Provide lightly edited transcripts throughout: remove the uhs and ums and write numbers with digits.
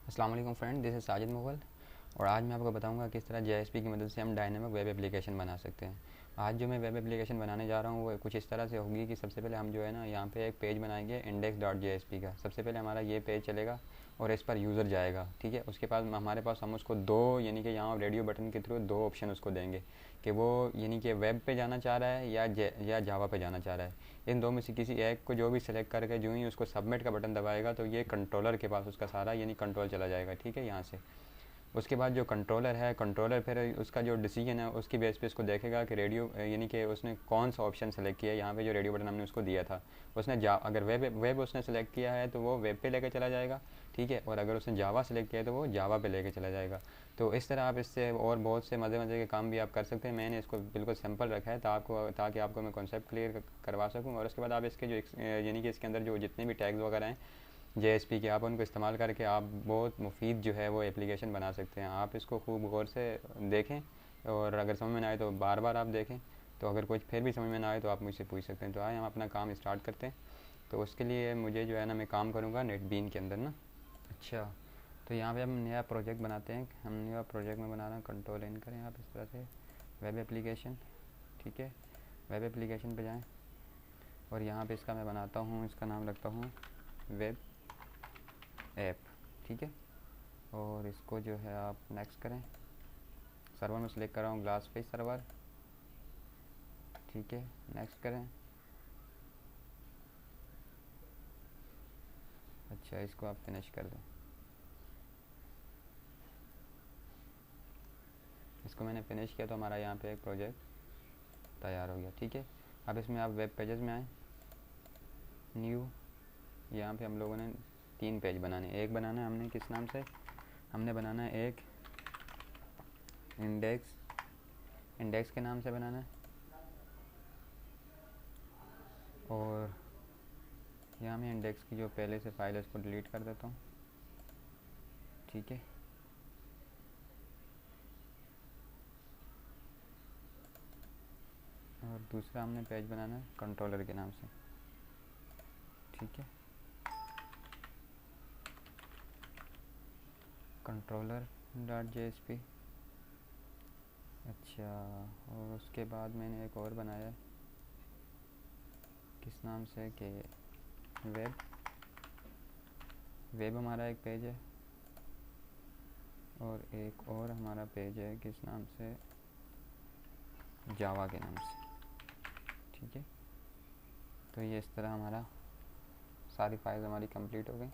अस्सलाम वालेकुम friend, this is Sajid Mughal. और आज मैं आपको बताऊंगा किस तरह जेएसपी की मदद से हम डायनेमिक वेब एप्लीकेशन बना सकते हैं। आज जो मैं वेब एप्लीकेशन बनाने जा रहा हूँ वो कुछ इस तरह से होगी कि सबसे पहले हम जो है ना यहाँ पे एक पेज बनाएंगे index.jsp का। सबसे पहले हमारा ये पेज चलेगा और इस पर यूज़र जाएगा, ठीक है। उसके बाद हमारे पास हम उसको दो यानी कि यहाँ रेडियो बटन के थ्रू दो ऑप्शन उसको देंगे कि वो यानी कि वेब पे जाना चाह रहा है या जावा पे जाना चाह रहा है। इन दो में से किसी एक को जो भी सिलेक्ट करके जो ही उसको सबमिट का बटन दबाएगा तो ये कंट्रोलर के पास उसका सारा यानी कंट्रोल चला जाएगा, ठीक है, यहाँ से। उसके बाद जो कंट्रोलर फिर उसका जो डिसीजन है उसकी बेस पे इसको देखेगा कि रेडियो यानी कि उसने कौन सा ऑप्शन सेलेक्ट किया है। यहाँ पे जो रेडियो बटन हमने उसको दिया था उसने अगर वेब उसने सेलेक्ट किया है तो वो वेब पे लेके चला जाएगा, ठीक है। और अगर उसने जावा सेलेक्ट किया है तो वो जावा पे लेके चला जाएगा। तो इस तरह आप इससे और बहुत से मज़े मज़े के काम भी आप कर सकते हैं। मैंने इसको बिल्कुल सिंपल रखा है ताकि आपको मैं कॉन्सेप्ट क्लियर करवा सकूँ। और उसके बाद आप इसके जो यानी कि इसके अंदर जो जितने भी टैग्स वगैरह हैं जेएसपी के, आप उनको इस्तेमाल करके आप बहुत मुफीद जो है वो एप्लीकेशन बना सकते हैं। आप इसको खूब गौर से देखें और अगर समझ में ना आए तो बार बार आप देखें। तो अगर कुछ फिर भी समझ में ना आए तो आप मुझसे पूछ सकते हैं। तो आए हम अपना काम स्टार्ट करते हैं। तो उसके लिए मुझे जो है ना मैं काम करूँगा नेटबीन के अंदर ना। अच्छा, तो यहाँ पे हम नया प्रोजेक्ट बनाते हैं। हम नया प्रोजेक्ट में बना रहे हैं, कंट्रोल इन करें आप इस तरह से, वेब एप्लीकेशन, ठीक है। वेब एप्लीकेशन पे जाएं और यहाँ पे इसका मैं बनाता हूँ, इसका नाम रखता हूँ वेब ऐप, ठीक है। और इसको जो है आप नेक्स्ट करें। सर्वर में सेलेक्ट कर रहा हूँ ग्लास फेस सर्वर, ठीक है। नेक्स्ट करें। अच्छा, इसको आप फिनिश कर दें। इसको मैंने फिनिश किया तो हमारा यहाँ पे एक प्रोजेक्ट तैयार हो गया, ठीक है। अब इसमें आप वेब पेजेस में आए, न्यू, यहाँ पे हम लोगों ने 3 पेज बनाने। एक बनाना है हमने किस नाम से, हमने बनाना है एक इंडेक्स के नाम से बनाना है। और यहाँ मैं इंडेक्स की जो पहले से फाइल है उसको डिलीट कर देता हूँ, ठीक है। और दूसरा हमने पेज बनाना है कंट्रोलर के नाम से, ठीक है। controller.jsp। अच्छा, और उसके बाद मैंने एक और बनाया है किस नाम से कि वेब हमारा एक पेज है और एक और हमारा पेज है किस नाम से, जावा के नाम से, ठीक है। तो ये इस तरह हमारा सारी फाइल हमारी कंप्लीट हो गई।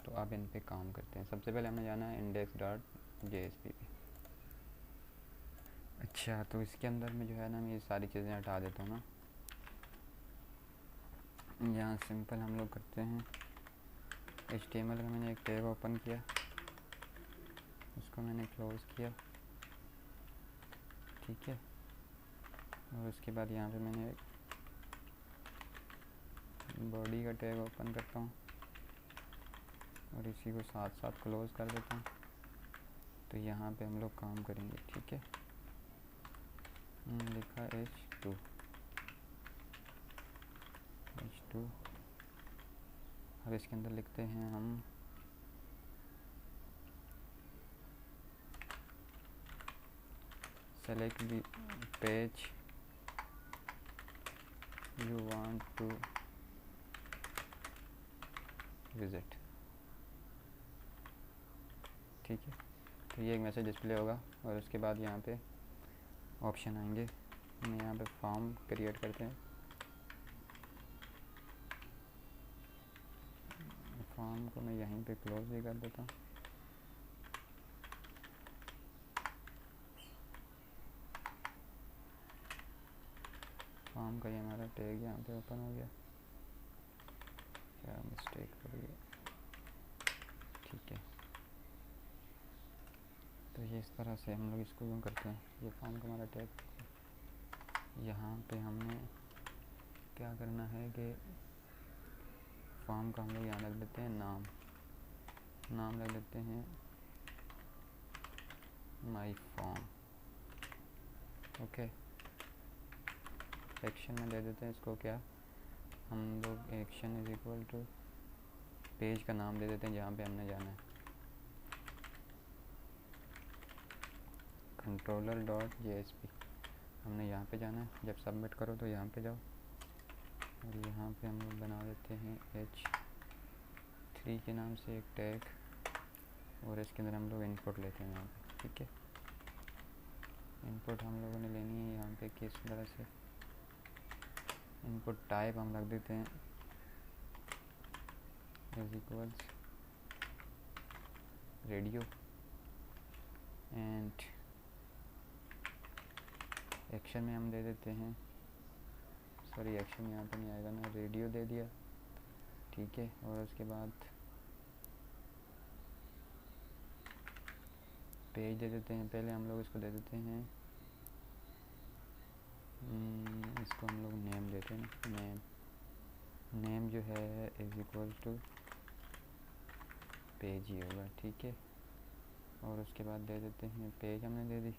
तो अब इन पे काम करते हैं। सबसे पहले हमें जाना है index.jsp पे। अच्छा, तो इसके अंदर में जो है ना मैं ये सारी चीज़ें हटा देता हूँ ना। यहाँ सिंपल हम लोग करते हैं, HTML का मैंने एक टैग ओपन किया, उसको मैंने क्लोज़ किया, ठीक है। और उसके बाद यहाँ पे मैंने एक बॉडी का टैग ओपन करता हूँ और इसी को साथ साथ क्लोज़ कर देता हूँ। तो यहाँ पे हम लोग काम करेंगे, ठीक है। लिखा H2। अब इसके अंदर लिखते हैं हम select the page you want to visit, ठीक है। तो ये एक मैसेज डिस्प्ले होगा और उसके बाद यहाँ पे ऑप्शन आएंगे। हम यहाँ पे फॉर्म क्रिएट करते हैं। फॉर्म को मैं यहीं पे क्लोज भी कर देता हूँ। फॉर्म का ये हमारा टैग यहाँ पे ओपन हो गया, क्या मिस्टेक हो गई, ठीक है। तो ये इस तरह से हम लोग इसको यूँ करते हैं। ये फॉर्म का हमारा टैग, यहाँ पे हमने क्या करना है कि फॉर्म का हम लोग यहाँ रख देते हैं नाम रख देते हैं माई फॉर्म, ओके। एक्शन में दे देते हैं इसको क्या, हम लोग action is equal to page का नाम दे देते हैं जहाँ पे हमने जाना है, कंट्रोलर डॉट JSP हमने यहाँ पे जाना है। जब सबमिट करो तो यहाँ पे जाओ और यहाँ पे हम लोग बना देते हैं H3 के नाम से एक टैग और इसके अंदर हम लोग इनपुट लेते हैं यहाँ पे। ठीक है, इनपुट हम लोगों ने लेनी है यहाँ पे किस तरह से। इनपुट टाइप हम रख देते हैं is equals radio and action में हम दे देते हैं, सॉरी एक्शन यहाँ पे नहीं आएगा ना, रेडियो दे दिया। ठीक है, और उसके बाद पेज दे देते हैं। पहले हम लोग इसको दे देते हैं, इसको हम लोग नेम देते हैं ना, नेम जो है इज इक्वल टू पेज ही होगा। ठीक है, और उसके बाद दे देते हैं पेज हमने दे दी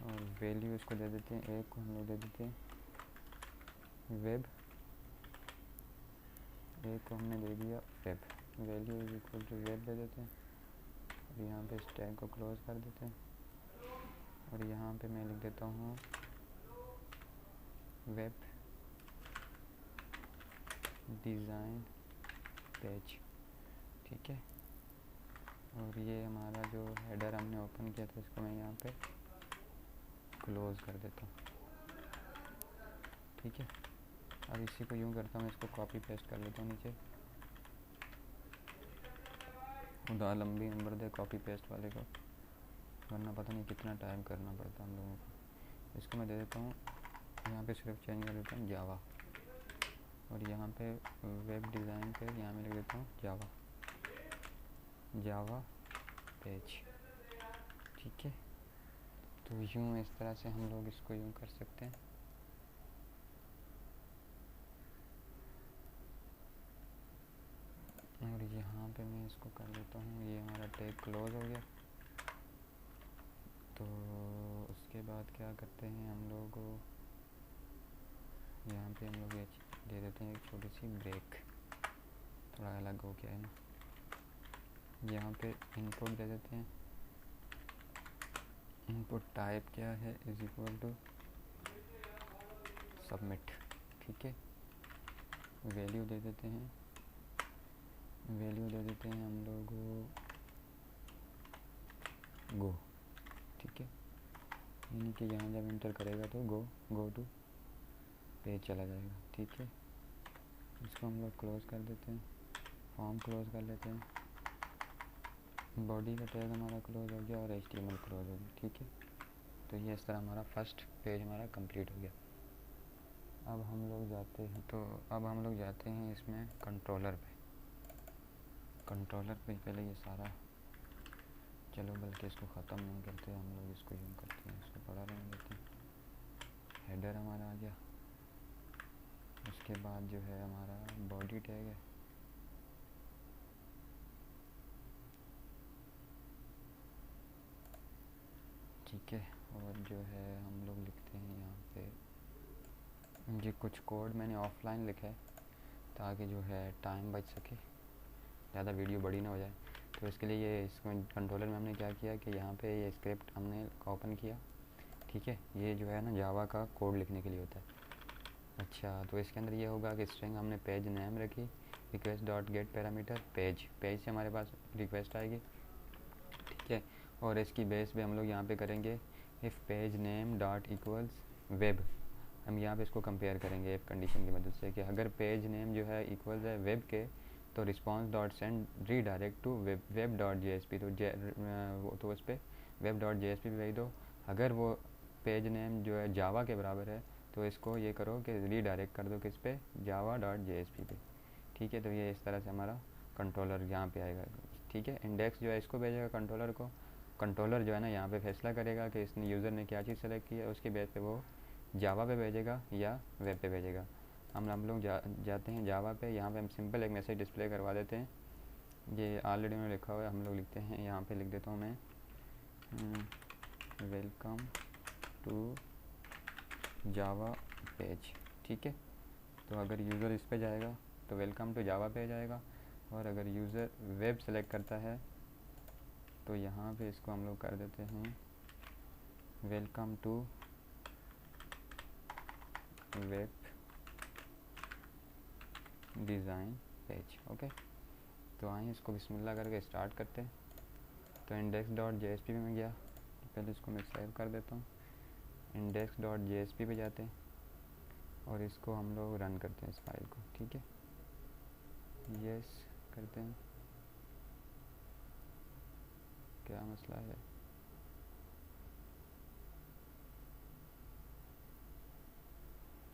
और वैल्यू इसको दे देते हैं, एक को हम लोग दे देते हैं वेब, एक को हमने दे दिया वेब, वैल्यू इज इक्वल टू वेब दे देते हैं और यहाँ पे इस टैग को क्लोज कर देते हैं और यहाँ पे मैं लिख देता हूँ वेब डिज़ाइन पेज। ठीक है, और ये हमारा जो हेडर हमने ओपन किया था इसको मैं यहाँ पे क्लोज कर देता हूँ। ठीक है, अब इसी को यूँ करता हूँ, इसको कॉपी पेस्ट कर लेता हूँ नीचे। खुदा लंबी नंबर दे कॉपी पेस्ट वाले को, वरना पता नहीं कितना टाइम करना पड़ता हम लोगों को। इसको मैं दे देता हूँ यहाँ पे, सिर्फ चेंज कर देता हूँ जावा और यहाँ पे वेब डिज़ाइन पे यहाँ में लिख देता हूँ जावा पेज। ठीक है, तो यूँ इस तरह से हम लोग इसको यूँ कर सकते हैं। और यहाँ पे मैं इसको कर देता हूँ, ये हमारा टैग क्लोज हो गया। तो उसके बाद क्या करते हैं हम लोग, यहाँ पे हम लोग ये दे देते हैं एक छोटी सी ब्रेक, थोड़ा अलग हो गया है ना। यहाँ पे इनपुट दे देते हैं, इनपुट टाइप क्या है इज इक्वल टू सबमिट। ठीक है, वैल्यू दे देते हैं, वैल्यू दे देते हैं हम लोग गो। ठीक है, यानी कि यहाँ जब इंटर करेगा तो गो टू पेज चला जाएगा। ठीक है, इसको हम लोग क्लोज कर देते हैं, फॉर्म क्लोज कर लेते हैं, बॉडी का टैग हमारा क्लोज हो गया और HTML क्लोज हो गया। ठीक है, तो ये इस तरह हमारा फर्स्ट पेज हमारा कंप्लीट हो गया। अब हम लोग जाते हैं इसमें कंट्रोलर पे। कंट्रोलर पे पहले ये सारा, चलो बल्कि इसको ख़त्म नहीं करते, हम लोग इसको यूँ करते हैं, इसको पढ़ा रहने देते हैं। हेडर हमारा आ गया, उसके बाद जो है हमारा बॉडी टैग है, ठीक है, और जो है हम लोग लिखते हैं यहाँ पे, ये कुछ कोड मैंने ऑफलाइन लिखा है ताकि जो है टाइम बच सके, ज़्यादा वीडियो बड़ी ना हो जाए। तो इसके लिए ये इसको कंट्रोलर में हमने क्या किया कि यहाँ पे ये स्क्रिप्ट हमने ओपन किया। ठीक है, ये जो है ना जावा का कोड लिखने के लिए होता है। अच्छा, तो इसके अंदर ये होगा कि स्ट्रिंग हमने पेज नेम रखी, request dot gate parameter page से हमारे पास रिक्वेस्ट आएगी। ठीक है, और इसकी बेस पे हम लोग यहाँ पे करेंगे if page name dot equals web. हम यहाँ पे इसको कंपेयर करेंगे इफ़ कंडीशन की मदद से कि अगर पेज नेम जो है इक्वल्स है वेब के, तो response dot send redirect to web dot JSP। तो उस पर वेब डॉट JSP पे भेज दो। अगर वो पेज नेम जो है जावा के बराबर है तो इसको ये करो कि रीडायरेक्ट कर दो किस पे, जावा डॉट JSP पे। ठीक है, तो ये इस तरह से हमारा कंट्रोलर यहाँ पे आएगा। ठीक है, इंडेक्स जो है इसको भेजेगा कंट्रोलर को, कंट्रोलर जो है ना यहाँ पे फैसला करेगा कि इसने यूज़र ने क्या चीज़ सेलेक्ट की है, उसके बेस पे वो जावा पे भेजेगा या वेब पे भेजेगा। हम लोग जाते हैं जावा पे। यहाँ पे हम सिंपल एक मैसेज डिस्प्ले करवा देते हैं, ये ऑलरेडी में लिखा हुआ है, हम लोग लिखते हैं, यहाँ पे लिख देता हूँ मैं वेलकम टू जावा पेज। ठीक है, तो अगर यूज़र इस पे जाएगा तो वेलकम टू जावा पे जाएगा, और अगर यूज़र वेब सेलेक्ट करता है तो यहाँ पे इसको हम लोग कर देते हैं welcome to web design page. Okay, तो आइए इसको बिस्मिल्लाह करके स्टार्ट करते हैं। तो index.jsp में गया, पहले इसको मैं सेव कर देता हूँ। index.jsp पे जाते हैं और इसको हम लोग रन करते हैं इस फाइल को। ठीक है, यस करते हैं। क्या मसला है?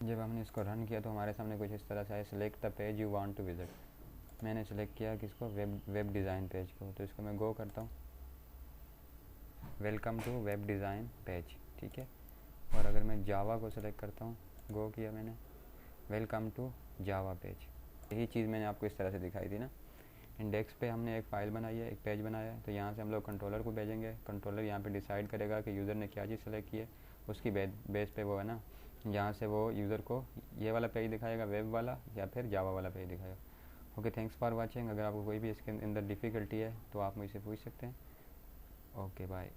जब हमने इसको रन किया तो हमारे सामने कुछ इस तरह से आया, select the page you want to visit. मैंने सेलेक्ट किया किसको? वेब डिज़ाइन पेज को। तो इसको मैं गो करता हूँ, welcome to web design page. ठीक है, और अगर मैं जावा को सेलेक्ट करता हूँ, गो किया मैंने, वेलकम टू जावा पेज। यही चीज़ मैंने आपको इस तरह से दिखाई थी ना। इंडेक्स पे हमने एक फ़ाइल बनाई है, एक पेज बनाया है, तो यहाँ से हम लोग कंट्रोलर को भेजेंगे। कंट्रोलर यहाँ पे डिसाइड करेगा कि यूज़र ने क्या चीज़ सेलेक्ट की है, उसकी बेस पे वो है ना, यहाँ से वो यूज़र को ये वाला पेज दिखाएगा, वेब वाला, या फिर जावा वाला पेज दिखाएगा। Okay, thanks for watching. अगर आपको कोई भी इसके अंदर डिफ़िकल्टी है तो आप मुझसे पूछ सकते हैं। Okay, bye.